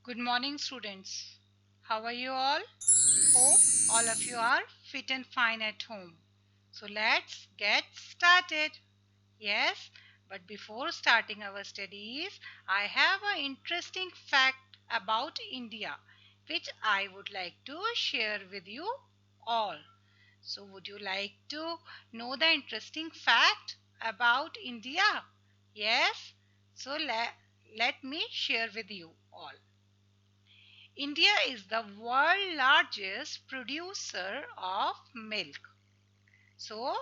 Good morning, students. How are you all? Hope all of you are fit and fine at home. So let's get started. Yes, but before starting our studies, I have an interesting fact about India which I would like to share with you all. So, would you like to know the interesting fact about India? Yes, so let me share with you all. India is the world's largest producer of milk. So,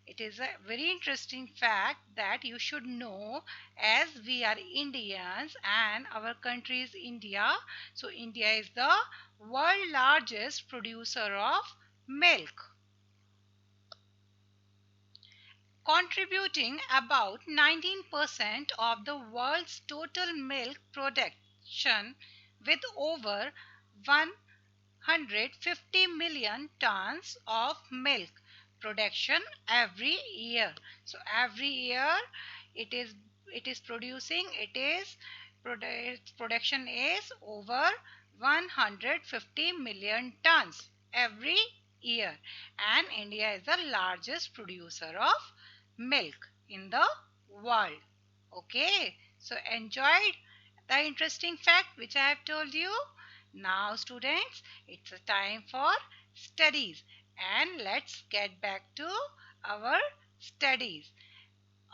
it is a very interesting fact that you should know as we are Indians and our country is India. So, India is the world's largest producer of milk, contributing about 19% of the world's total milk production with over 150 million tons of milk production every year. So every year it is it is producing it is production is over 150 million tons every year, and India is the largest producer of milk in the world. Okay, so enjoyed the interesting fact which I have told you. Now students, it's a time for studies, and let's get back to our studies.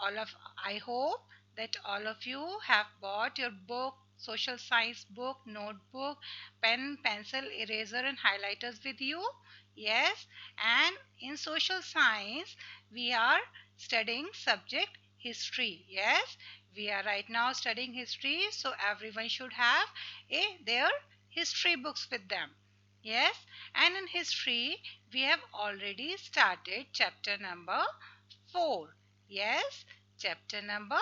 all of I hope that all of you have bought your book, social science book, notebook, pen, pencil, eraser and highlighters with you. Yes, and in social science we are studying subject history. Yes, we are right now studying history, so everyone should have their history books with them. Yes, and in history we have already started chapter number 4. Yes, chapter number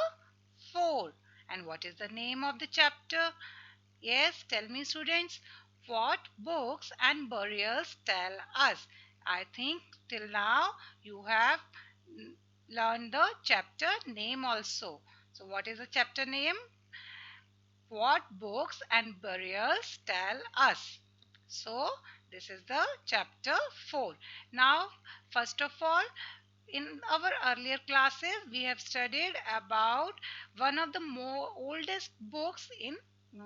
4. And what is the name of the chapter? Yes, tell me students, what books and burials tell us? I think till now you have learned the chapter name also. So what is the chapter name? What books and burials tell us? So this is the chapter 4. Now first of all, in our earlier classes we have studied about one of the more oldest books in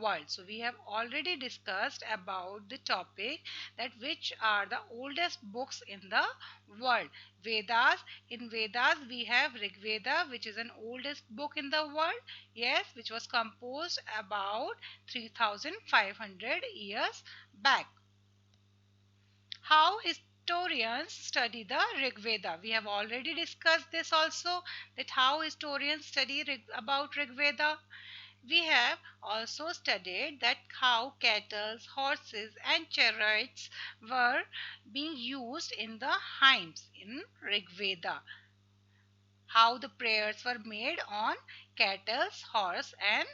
world. So we have already discussed about the topic that which are the oldest books in the world. Vedas. In Vedas we have Rig Veda, which is an oldest book in the world. Yes, which was composed about 3500 years back. How historians study the Rig Veda? We have already discussed this also, that how historians study about Rig Veda. We have also studied that how cattle, horses and chariots were being used in the hymns in Rig Veda. How the prayers were made on cattle, horse and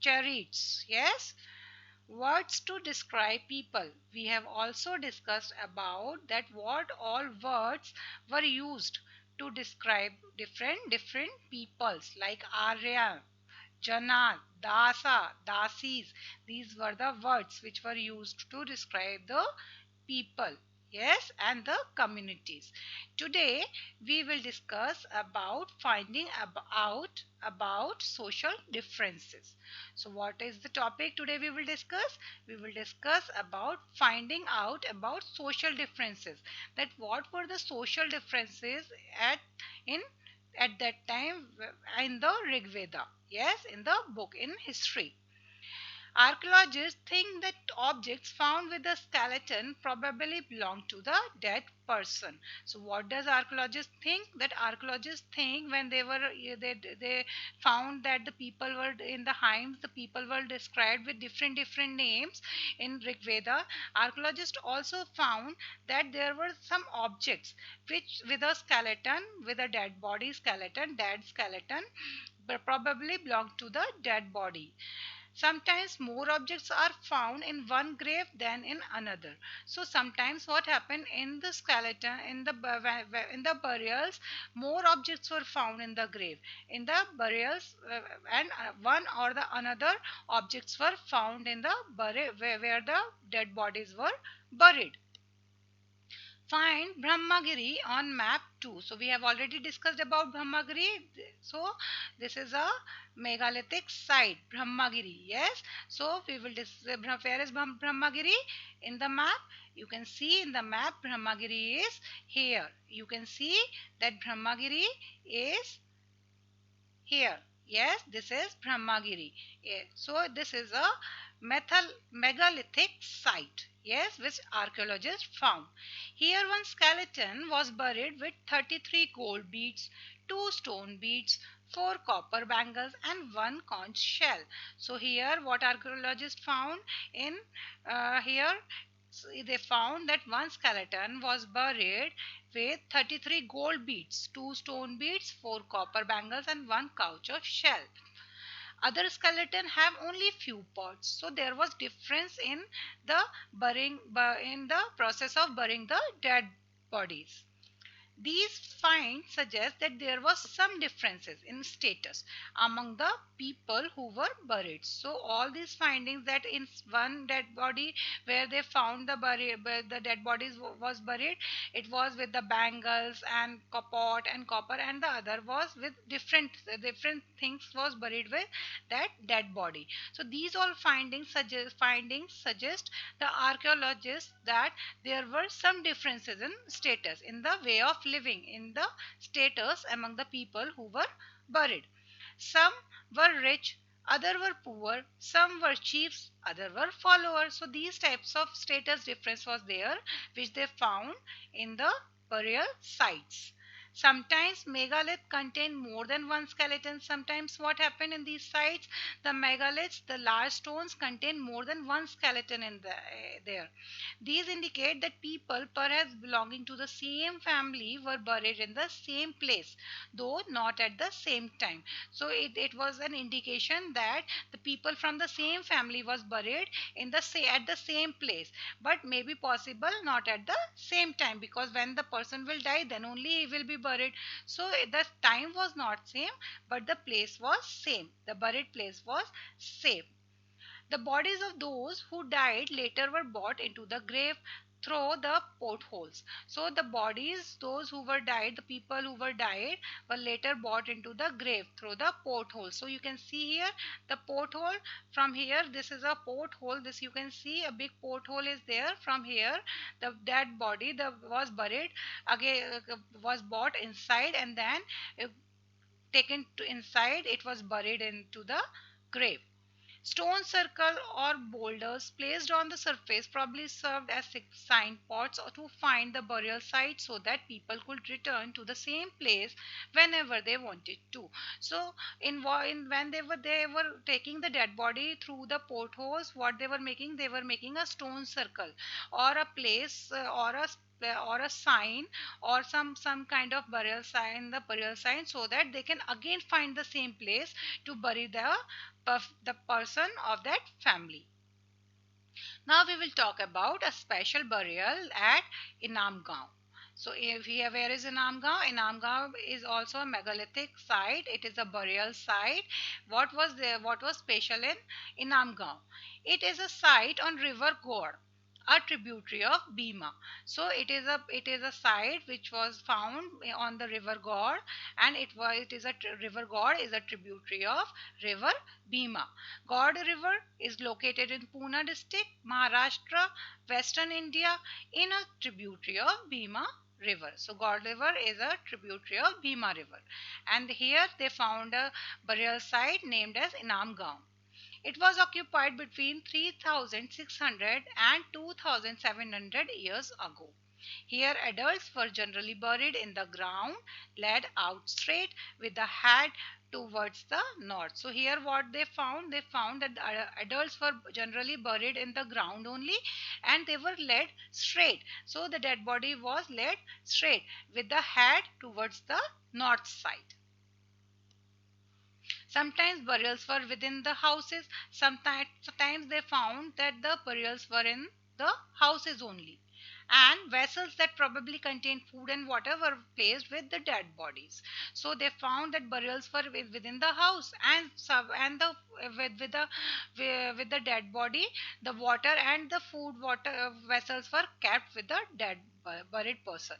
chariots. Yes. Words to describe people. We have also discussed about that what all words were used to describe different peoples like Arya, Jana, Dasa, Dasis. These were the words which were used to describe the people. Yes, and the communities. Today we will discuss about finding out about social differences. So what is the topic today we will discuss? We will discuss about finding out about social differences. That what were the social differences at in at that time in the Rig Veda. Yes, in the book in history. Archaeologists think that objects found with the skeleton probably belong to the dead person. So what does archaeologists think? That archaeologists think when they found that the people were in the hymns, the people were described with different names in Rig Veda. Archaeologists also found that there were some objects which with a skeleton, with a dead body skeleton, dead skeleton, but probably belonged to the dead body. Sometimes more objects are found in one grave than in another. So sometimes what happened in the skeleton, in the burials, more objects were found in the grave. In the burials, and one or the another objects were found in the where the dead bodies were buried. Find Brahmagiri on map 2. So we have already discussed about Brahmagiri. So this is a megalithic site, Brahmagiri. Yes. So we will where is Brahmagiri in the map? You can see in the map Brahmagiri is here. You can see that Brahmagiri is here. Yes, this is Brahmagiri. So this is a megalithic site. Yes, which archaeologists found. Here one skeleton was buried with 33 gold beads, 2 stone beads, 4 copper bangles and 1 conch shell. So here what archaeologists found in here, so they found that one skeleton was buried with 33 gold beads, 2 stone beads, 4 copper bangles and 1 couch of shell. Other skeleton have only few parts. So there was difference in the in the process of burying the dead bodies. These finds suggest that there was some differences in status among the people who were buried. So all these findings, that in one dead body where they found the dead bodies was buried, it was with the bangles and pot and copper, and the other was with different things was buried with that dead body. So these all findings suggest the archaeologists that there were some differences in status, in the way of living, in the status among the people who were buried. Some were rich, other were poor, some were chiefs, other were followers. So these types of status difference was there, which they found in the burial sites. Sometimes megalith contain more than one skeleton. Sometimes what happened in these sites, the megaliths, the large stones, contain more than one skeleton in there. These indicate that people, perhaps belonging to the same family, were buried in the same place, though not at the same time. So it was an indication that the people from the same family was buried in at the same place, but maybe possible not at the same time, because when the person will die, then only he will be buried. So the time was not same, but the place was same. The buried place was same. The bodies of those who died later were brought into the grave through the portholes. So the bodies, those who were died, the people who were died, were later brought into the grave through the porthole. So you can see here the porthole. From here, this is a porthole. This you can see a big porthole is there. From here, the dead body was buried again, was brought inside, and then taken to inside. It was buried into the grave. Stone circle or boulders placed on the surface probably served as signposts to find the burial site, so that people could return to the same place whenever they wanted to. So when they were taking the dead body through the portholes, what they were making a stone circle or a place or a sign, or some kind of burial sign, so that they can again find the same place to bury the person of that family. Now we will talk about a special burial at Inamgaon. So if here, where is Inamgaon? Inamgaon is also a megalithic site. It is a burial site. What was there? What was special in Inamgaon? It is a site on River Gaur, a tributary of Bhima. So it is a site which was found on the River Gaur, and River Gaur is a tributary of River Bhima. Gaur River is located in Pune district, Maharashtra, Western India, in a tributary of Bhima River. So Gaur River is a tributary of Bhima River, and here they found a burial site named as Inamgaon. It was occupied between 3600 and 2700 years ago. Here, adults were generally buried in the ground, laid out straight with the head towards the north. So here what they found that the adults were generally buried in the ground only, and they were laid straight. So the dead body was laid straight with the head towards the north side. Sometimes burials were within the houses. Sometimes they found that the burials were in the houses only. And vessels that probably contained food and water were placed with the dead bodies. So they found that burials were within the house, and with the dead body, the water and the food water vessels were kept with the dead buried person.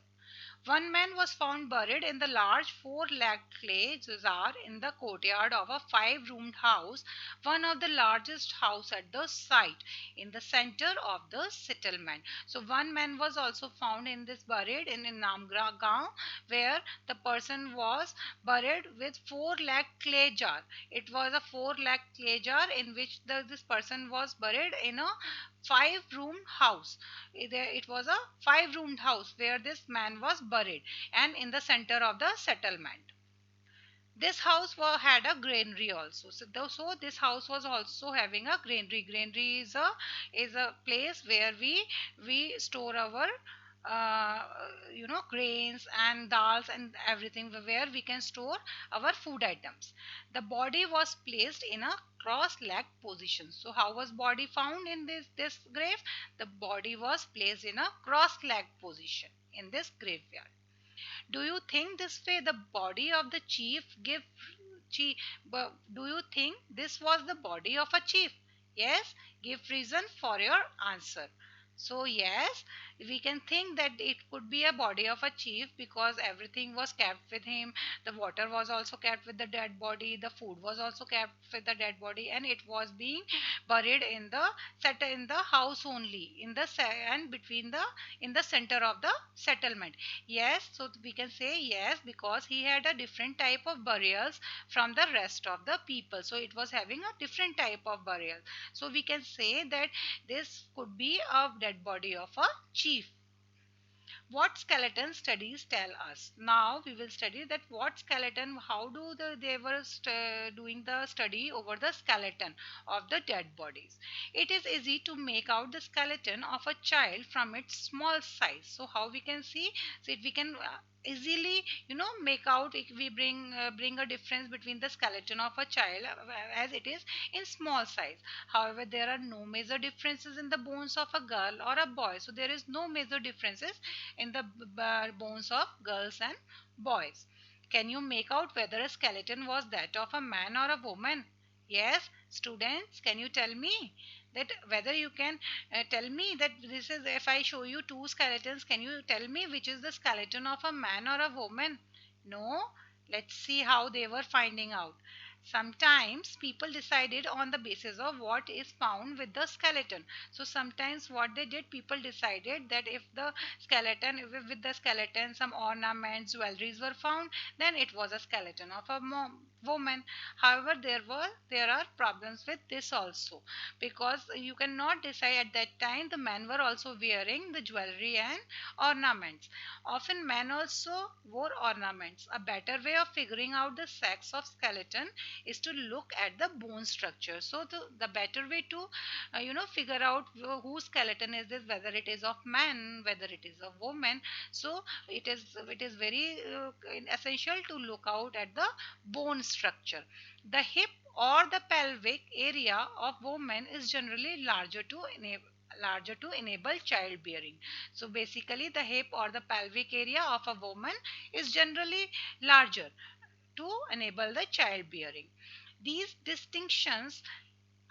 One man was found buried in the large four-legged clay jar in the courtyard of a five-roomed house, one of the largest house at the site, in the center of the settlement. So one man was also found in this buried in Namgra Gaon, where the person was buried with four-legged clay jar. It was a four-legged clay jar in which this person was buried in a five-roomed house. It was a five-roomed house where this man was buried, and in the center of the settlement. This house had a granary also. So this house was also having a granary. Granary is a place where we store our grains and dals and everything, where we can store our food items. The body was placed in a cross-legged position. So how was body found in this grave? The body was placed in a cross-legged position in this graveyard. Do you think this way the body of the chief do you think this was the body of a chief? Yes, give reason for your answer. So yes, we can think that it could be a body of a chief, because everything was kept with him. The water was also kept with the dead body, the food was also kept with the dead body, and it was being buried in the set in the house only, in the and between the in the center of the settlement. Yes, so we can say yes, because he had a different type of burials from the rest of the people. So it was having a different type of burial. So we can say that this could be a dead body of a chief. What skeleton studies tell us? Now we will study that what skeleton, how they were doing the study over the skeleton of the dead bodies. It is easy to make out the skeleton of a child from its small size. So how we can see? So we can easily make out if we bring a difference between the skeleton of a child as it is in small size. However, there are no major differences in the bones of a girl or a boy. So there is no major differences in the bones of girls and boys. Can you make out whether a skeleton was that of a man or a woman? Yes, students, can you tell me that whether you can tell me that this is, if I show you two skeletons, can you tell me which is the skeleton of a man or a woman? No? Let's see how they were finding out. Sometimes people decided on the basis of what is found with the skeleton. So sometimes what they did, people decided that if the skeleton, if with the skeleton some ornaments, jewelries were found, then it was a skeleton of a woman. However, there are problems with this also, because you cannot decide at that time. The men were also wearing the jewelry and ornaments. Often men also wore ornaments. A better way of figuring out the sex of skeleton is to look at the bone structure. So the better way to figure out whose skeleton is this, whether it is of man, whether it is of woman. So it is very essential to look out at the bone structure. The hip or the pelvic area of women is generally larger to enable childbearing. So basically the hip or the pelvic area of a woman is generally larger to enable the childbearing. These distinctions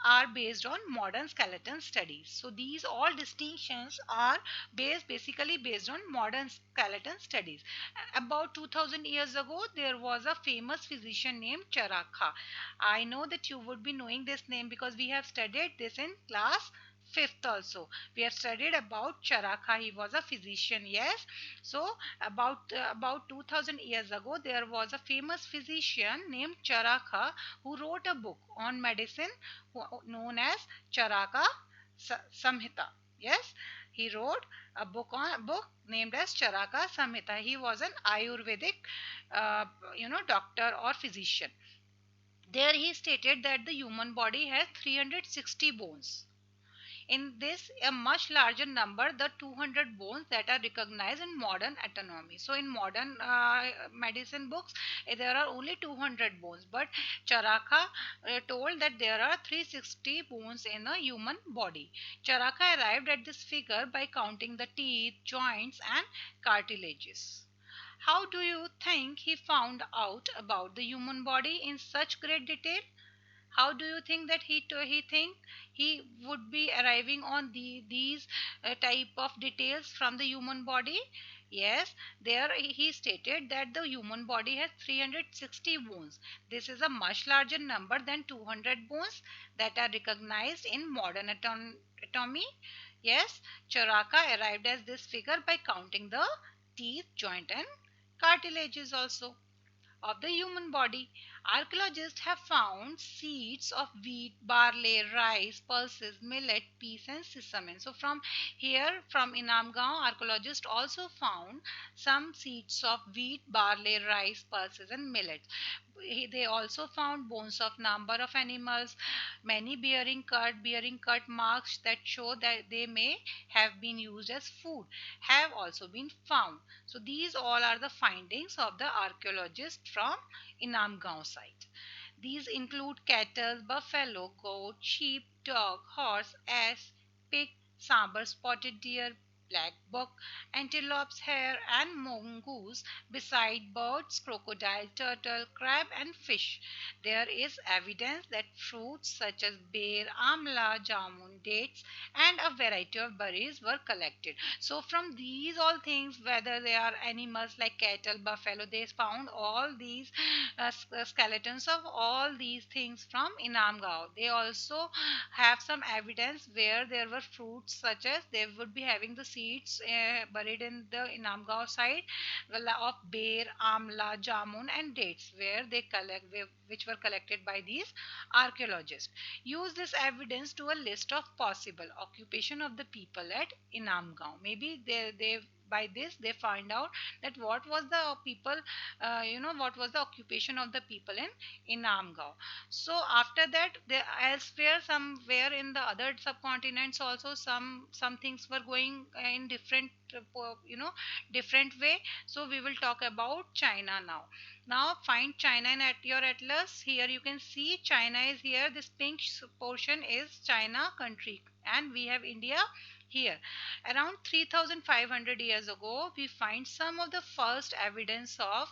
are based on modern skeleton studies. So these all distinctions are basically based on modern skeleton studies. About 2000 years ago, there was a famous physician named Charaka. I know that you would be knowing this name because we have studied this in class fifth also. We have studied about Charaka. He was a physician. Yes. So about 2000 years ago, there was a famous physician named Charaka who wrote a book on medicine known as Charaka Samhita. Yes, he wrote a book named as Charaka Samhita. He was an Ayurvedic, doctor or physician. There he stated that the human body has 360 bones. In this, a much larger number, the 200 bones that are recognized in modern anatomy. So in modern medicine books, there are only 200 bones, but Charaka told that there are 360 bones in a human body. Charaka arrived at this figure by counting the teeth, joints, and cartilages. How do you think he found out about the human body in such great detail? How do you think that he think he would be arriving on these type of details from the human body? Yes, there he stated that the human body has 360 bones. This is a much larger number than 200 bones that are recognized in modern anatomy. Yes, Charaka arrived at this figure by counting the teeth, joint, and cartilages also of the human body. Archaeologists have found seeds of wheat, barley, rice, pulses, millet, peas, and sesame. So, from here, from Inamgaon, archaeologists also found some seeds of wheat, barley, rice, pulses, and millet. They also found bones of number of animals, many bearing cut marks that show that they may have been used as food, have also been found. So these all are the findings of the archaeologists from Inamgaon site. These include cattle, buffalo, goat, sheep, dog, horse, ass, pig, sambar, spotted deer, black buck, antelopes, hare, and mongoose, beside birds, crocodile, turtle, crab, and fish. There is evidence that fruits such as bear, amla, jamun, dates, and a variety of berries were collected. So, from these all things, whether they are animals like cattle, buffalo, they found all these skeletons of all these things from Inamgaon. They also have some evidence where there were fruits such as they would be having the seeds buried in the Inamgaon side of bear, amla, jamun, and dates, where they collect which were collected by these archaeologists. Use this evidence to a list of possible occupation of the people at Inamgaon. Maybe they by this they find out that what was the people, what was the occupation of the people in Inamgaon. So after that, there elsewhere somewhere in the other subcontinents also some things were going in different different way. So we will talk about China now. Now find China in at your atlas. Here you can see China is here. This pink portion is China country, and we have India here. Around 3500 years ago, we find some of the first evidence of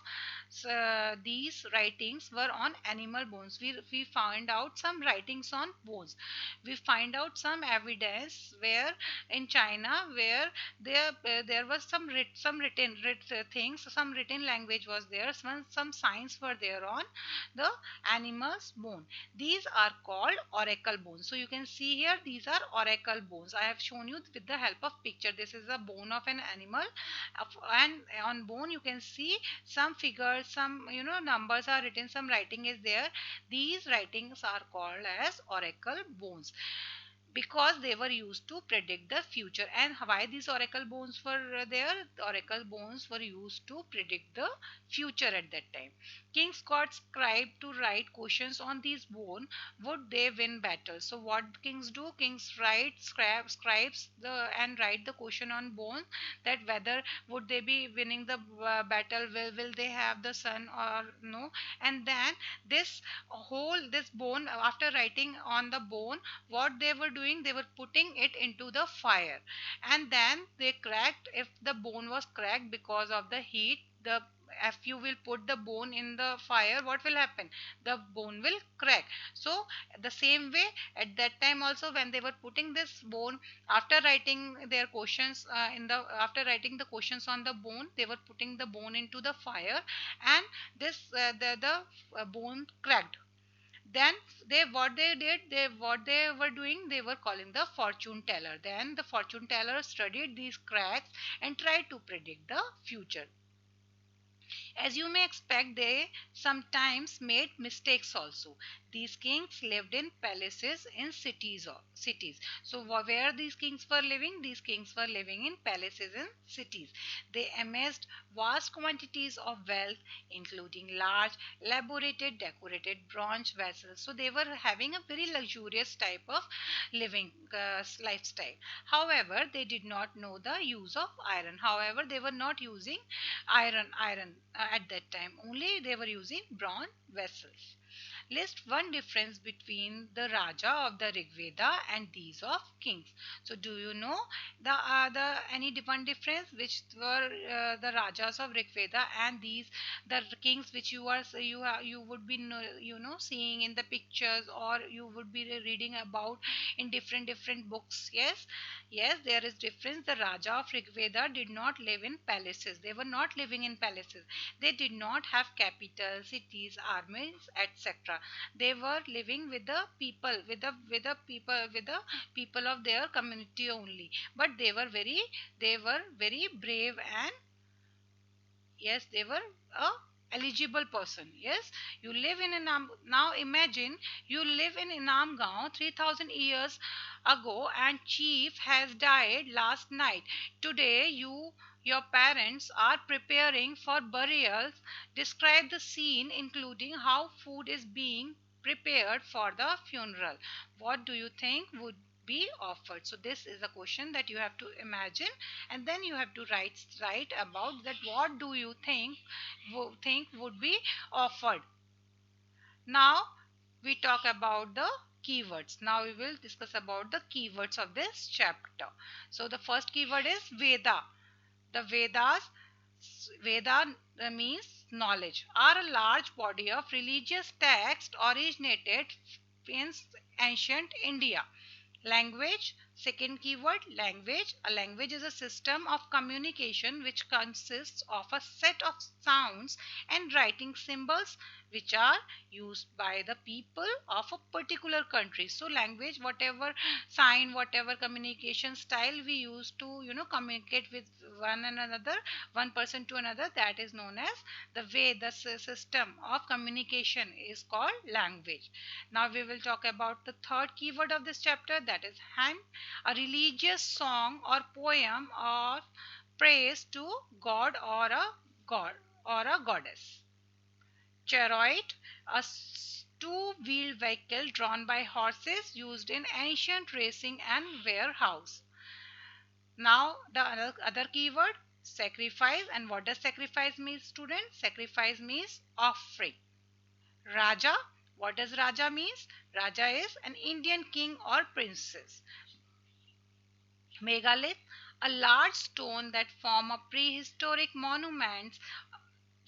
these writings were on animal bones. We found out some writings on bones. We find out some evidence where in China where there was some written things, some written language was there, some signs were there on the animal's bone. These are called oracle bones. So you can see here these are oracle bones. I have shown you with the help of picture. This is a bone of an animal, and on bone you can see some figures, some numbers are written, some writing is there. These writings are called as oracle bones because they were used to predict the future. And why these oracle bones were there? The oracle bones were used to predict the future at that time. Kings got scribe to write questions on these bone. Would they win battle? So what kings do? Kings write scribes the and write the question on bone, that whether would they be winning the battle, will they have the son or no. And then this bone, after writing on the bone, what they were doing, they were putting it into the fire, and then they cracked. If the bone was cracked because of the heat, the if you will put the bone in the fire, what will happen? The bone will crack. So the same way at that time also, when they were putting this bone, after writing their questions after writing the questions on the bone, they were putting the bone into the fire, and this the bone cracked. Then what they were doing, they were calling the fortune teller. Then the fortune teller studied these cracks and tried to predict the future. As you may expect, they sometimes made mistakes also. these kings lived in palaces in cities. So where these kings were living? These kings were living in palaces in cities. They amassed vast quantities of wealth, including large, elaborated, decorated bronze vessels. So they were having a very luxurious type of living lifestyle. However, they did not know the use of iron. However, they were not using iron at that time. Only they were using bronze vessels. List one difference between the Raja of the Rig Veda and these of kings. So, do you know the any one difference which were the Rajas of Rig Veda and these the kings which you would be seeing in the pictures, or you would be reading about in different books? Yes, there is difference. The Raja of Rig Veda did not live in palaces. They were not living in palaces. They did not have capitals, cities, armies, etc. They were living with the people, with the people of their community only. But they were very brave, and yes, they were a eligible person. Yes, you live in Inam. Now imagine you live in Inamgaon 3000 years ago, and chief has died last night. Today your parents are preparing for burials. Describe the scene, including how food is being prepared for the funeral. What do you think would be offered? So this is a question that you have to imagine, and then you have to write about that. What do you think would be offered? Now we talk about the keywords. Now we will discuss about the keywords of this chapter. So the first keyword is Veda. The Veda means knowledge, are a large body of religious text originated in ancient India. Language, second keyword, language. A language is a system of communication which consists of a set of sounds and writing symbols which are used by the people of a particular country. So language, whatever sign, whatever communication style we use to communicate with one another, one person to another, that is known as the way the system of communication is called language. Now we will talk about the third keyword of this chapter, that is hymn, a religious song or poem of praise to god or a god or a goddess. Chariot, a two-wheeled vehicle drawn by horses used in ancient racing and warehouse. Now the other keyword, sacrifice. And what does sacrifice mean, students? Sacrifice means offering. Raja, what does Raja means? Raja is an Indian king or princess. Megalith, a large stone that form a prehistoric monument.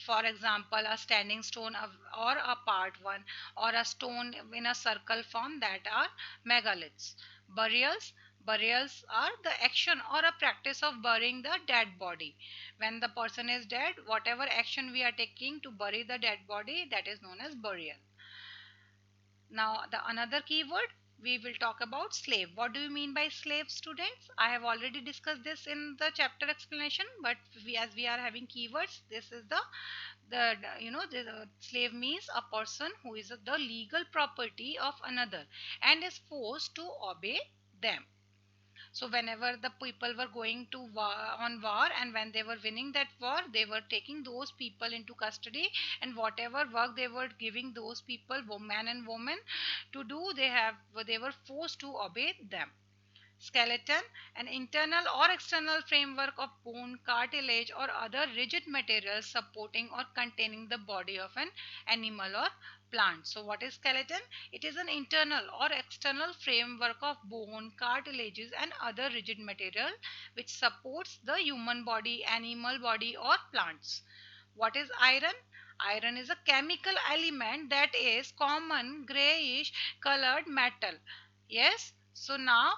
For example, a standing stone or a part one, or a stone in a circle form, that are megaliths. Burials, burials are the action or a practice of burying the dead body. When the person is dead, whatever action we are taking to bury the dead body, that is known as burial. Now the another keyword, we will talk about slave. What do you mean by slave, students? I have already discussed this in the chapter explanation, but as we are having keywords, this is the slave means a person who is the legal property of another and is forced to obey them. So whenever the people were going to war, and when they were winning that war, they were taking those people into custody, and whatever work they were giving those people, man and woman, to do, they were forced to obey them. Skeleton, an internal or external framework of bone, cartilage, or other rigid materials supporting or containing the body of an animal or plant. So what is skeleton? It is an internal or external framework of bone, cartilages, and other rigid material which supports the human body, animal body, or plants. What is iron? Iron is a chemical element that is common grayish colored metal. Yes. So now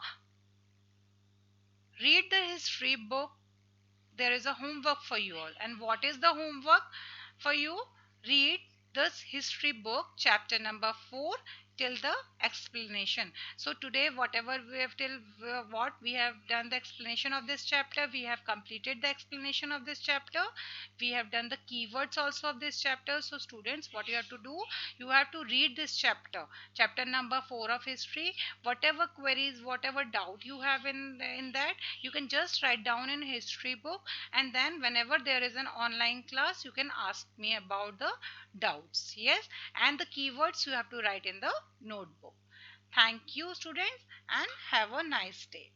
read the history book. There is a homework for you all. And what is the homework for you? Read this history book, chapter number 4, till the explanation. So today whatever we have till what we have done the explanation of this chapter, we have completed the explanation of this chapter, we have done the keywords also of this chapter. So students, what you have to do, you have to read this chapter number 4 of history. Whatever queries, whatever doubt you have in that, you can just write down in history book, and then whenever there is an online class, you can ask me about the doubts. Yes, and the keywords you have to write in the notebook. Thank you students, and have a nice day.